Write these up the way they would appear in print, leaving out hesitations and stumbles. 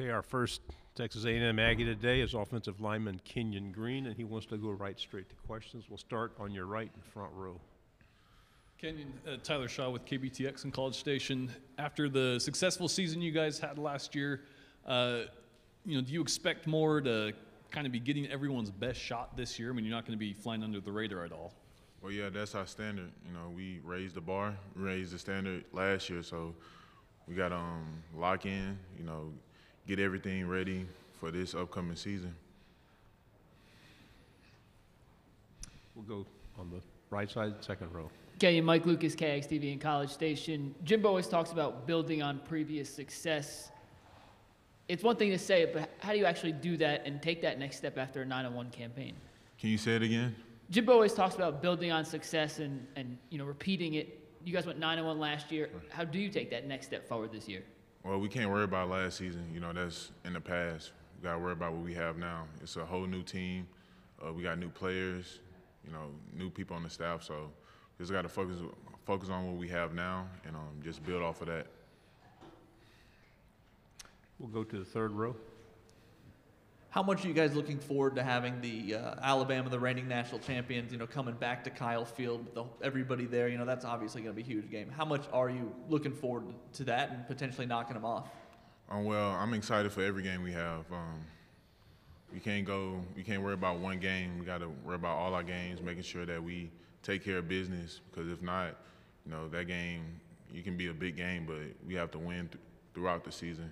Okay, our first Texas A&M Aggie today is offensive lineman Kenyon Green, and he wants to go right straight to questions. We'll start on your right in the front row. Kenyon, Tyler Shaw with KBTX in College Station. After the successful season you guys had last year, do you expect more to kind of be getting everyone's best shot this year? I mean, you're not going to be flying under the radar at all. Well, yeah, that's our standard. We raised the bar, we raised the standard last year, so we got to lock in, get everything ready for this upcoming season. We'll go on the right side, second row. Kenyon, Mike Lucas, KXTV in College Station. Jimbo always talks about building on previous success. It's one thing to say it, but how do you actually do that and take that next step after a 9-1 campaign? Can you say it again? Jimbo always talks about building on success and repeating it. You guys went 9-1 last year. How do you take that next step forward this year? Well, we can't worry about last season. That's in the past. We got to worry about what we have now. It's a whole new team. We got new players, new people on the staff. So just got to focus on what we have now and just build off of that. We'll go to the third row. How much are you guys looking forward to having the Alabama, the reigning national champions, coming back to Kyle Field with everybody there? That's obviously going to be a huge game. How much are you looking forward to that and potentially knocking them off? Well, I'm excited for every game we have. We can't worry about one game. We got to worry about all our games, making sure that we take care of business. Because if not, that game, you can be a big game, but we have to win throughout the season.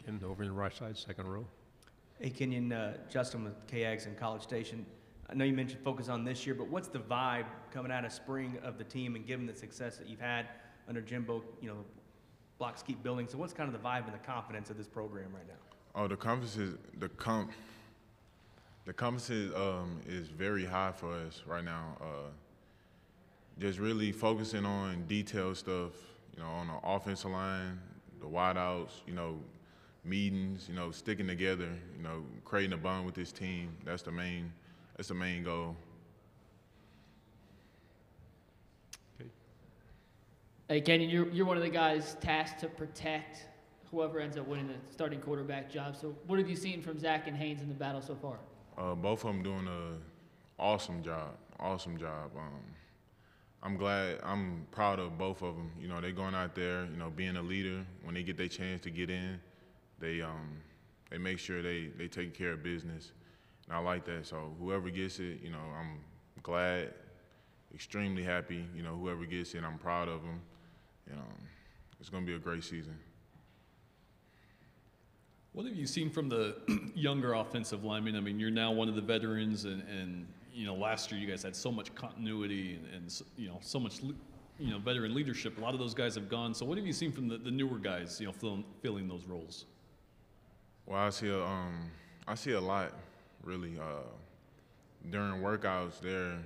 Again, over in the right side, second row. Hey, Kenyon, Justin with KX and College Station. I know you mentioned focus on this year, but what's the vibe coming out of spring of the team and given the success that you've had under Jimbo, blocks keep building. So what's kind of the vibe and the confidence of this program right now? Oh, the confidence is very high for us right now. Just really focusing on detailed stuff, on the offensive line, the wideouts, meetings, sticking together, creating a bond with this team. That's the main goal. Okay. Hey, Kenyon, you're one of the guys tasked to protect whoever ends up winning the starting quarterback job. So what have you seen from Zach and Haynes in the battle so far? Both of them doing an awesome job. I'm proud of both of them. They're going out there, being a leader. When they get their chance to get in, they make sure they take care of business. And I like that. So whoever gets it, I'm glad, extremely happy. Whoever gets it, I'm proud of them. It's going to be a great season. What have you seen from the younger offensive linemen? I mean, you're now one of the veterans, and last year you guys had so much continuity and so much veteran leadership. A lot of those guys have gone. So what have you seen from the newer guys, filling those roles? Well, I see a lot, really. During workouts, they're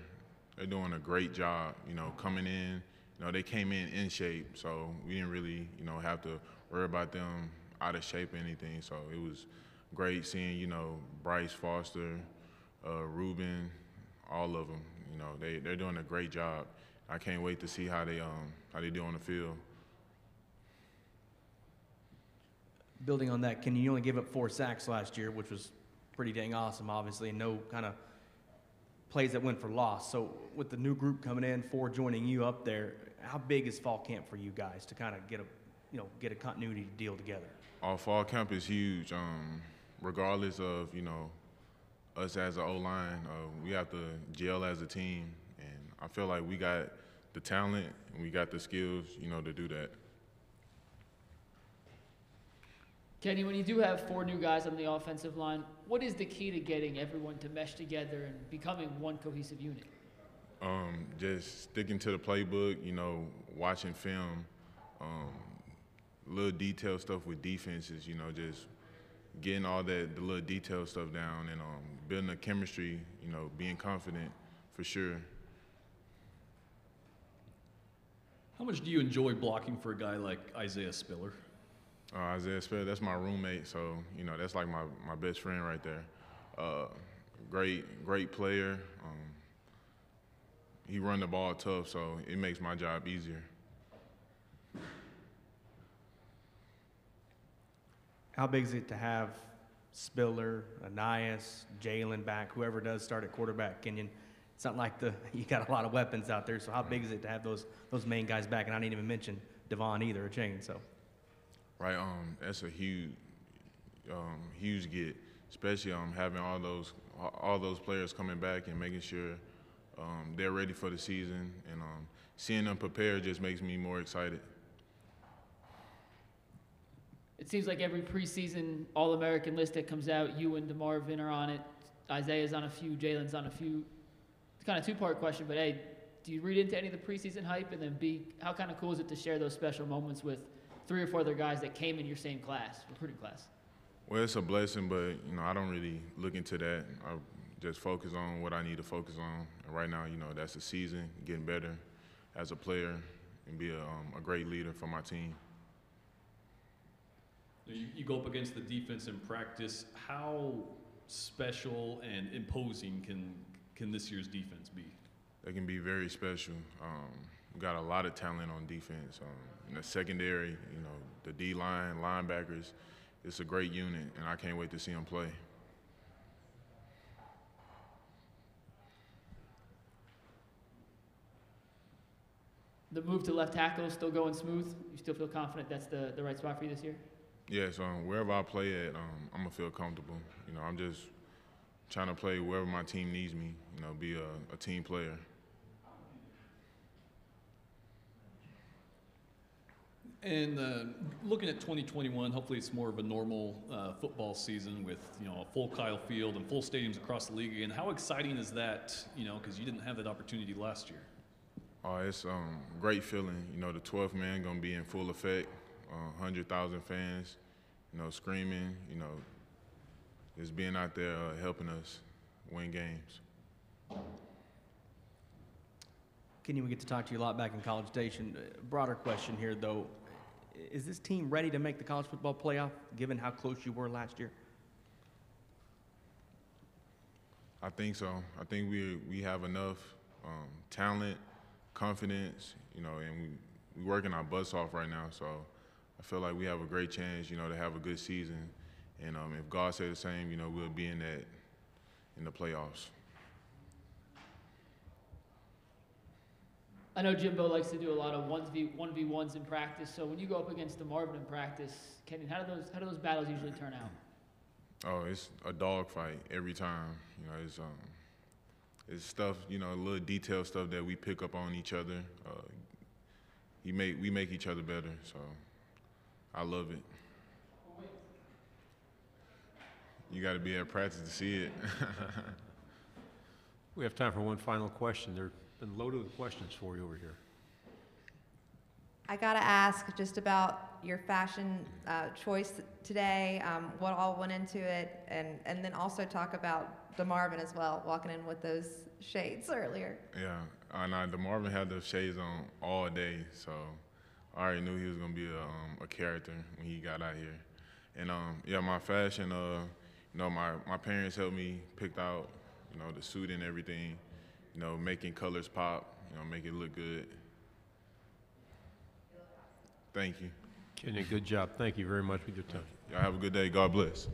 doing a great job. Coming in, they came in shape, so we didn't really, have to worry about them out of shape or anything. So it was great seeing, Bryce Foster, Ruben, all of them. They're doing a great job. I can't wait to see how they do on the field. Building on that, Kenyon, you only gave up 4 sacks last year, which was pretty dang awesome, obviously, and no kind of plays that went for loss. So with the new group coming in, 4 joining you up there, how big is fall camp for you guys to kind of get a continuity deal together? Fall camp is huge. Regardless of us as an O-line, we have to gel as a team, and I feel like we got the talent and we got the skills, to do that. Kenny, when you do have 4 new guys on the offensive line, what is the key to getting everyone to mesh together and becoming one cohesive unit? Just sticking to the playbook, watching film, little detail stuff with defenses, just getting all the little detail stuff down and building a chemistry, being confident for sure. How much do you enjoy blocking for a guy like Isaiah Spiller? Isaiah Spiller, that's my roommate, so that's like my best friend right there. Great player. He run the ball tough, so it makes my job easier. How big is it to have Spiller, Anais, Jalen back, whoever does start at quarterback? Kenyon, it's not like you got a lot of weapons out there. So how big is it to have those main guys back? And I didn't even mention Devon either, or Chain. So, Right. That's a huge get, especially having all those players coming back and making sure they're ready for the season, and seeing them prepare just makes me more excited. It seems like every preseason All-American list that comes out, you and DeMarvin are on it. Isaiah's on a few, Jalen's on a few. It's kind of a two-part question, but A, do you read into any of the preseason hype? And then B, how kind of cool is it to share those special moments with 3 or 4 other guys that came in your same class, recruiting class? Well, it's a blessing, but I don't really look into that. I just focus on what I need to focus on. And right now, that's the season, getting better as a player and be a great leader for my team. You go up against the defense in practice. How special and imposing can this year's defense be? They can be very special. We got a lot of talent on defense. In the secondary, the D-line, linebackers, it's a great unit, and I can't wait to see them play. The move to left tackle is still going smooth? You still feel confident that's the right spot for you this year? Yes, wherever I play at, I'm going to feel comfortable. I'm just trying to play wherever my team needs me, be a team player. And looking at 2021, hopefully it's more of a normal football season with, a full Kyle Field and full stadiums across the league again. How exciting is that, because you didn't have that opportunity last year? Oh, it's a great feeling. The 12th man going to be in full effect. 100,000 fans, screaming, just being out there helping us win games. Kenyon, we get to talk to you a lot back in College Station. Broader question here, though. Is this team ready to make the college football playoff, given how close you were last year? I think so. I think we have enough talent, confidence, and we working our butts off right now. So I feel like we have a great chance, to have a good season. And if God said the same, we'll be in the playoffs. I know Jimbo likes to do a lot of 1v1s in practice. So when you go up against DeMarvin in practice, Kenyon, how do those battles usually turn out? Oh, it's a dogfight every time. It's stuff, little detailed stuff that we pick up on each other. We make each other better. So I love it. You got to be at practice to see it. We have time for one final question. There have been loaded with questions for you over here. I got to ask just about your fashion choice today, what all went into it, and then also talk about DeMarvin as well, walking in with those shades earlier. Yeah, DeMarvin had the shades on all day, so I already knew he was going to be a character when he got out here. And, yeah, my fashion, my parents helped me pick out, the suit and everything, making colors pop, make it look good. Thank you. Kenyon, good job. Thank you very much for your time. Y'all have a good day. God bless.